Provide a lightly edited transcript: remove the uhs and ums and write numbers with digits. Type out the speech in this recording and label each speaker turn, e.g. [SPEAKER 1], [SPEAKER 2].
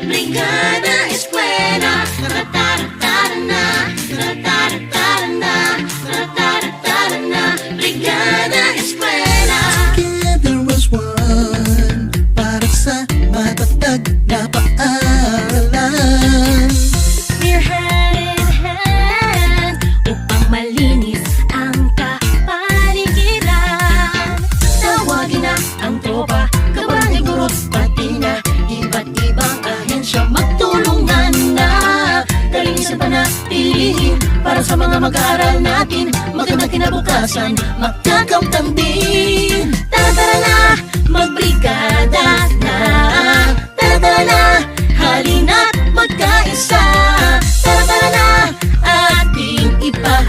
[SPEAKER 1] Brigada Eskwela. Brigada Eskwela.
[SPEAKER 2] Together as one, para sa matatag na paaralan.
[SPEAKER 1] We're hand in hand upang malinis ang kapaligiran. Tawagin na ang tropa, kabarangay guro, pati na iba't ibang ahensya. Magtulungan na, kalinisan panatilihin para sa mga mag-aaral natin. Magandang kinabukasan, magkakamtan din. Tara-tara na, magbrigada na. Tara-tara na, halina't magkaisa. Tara-tara na, ating ipa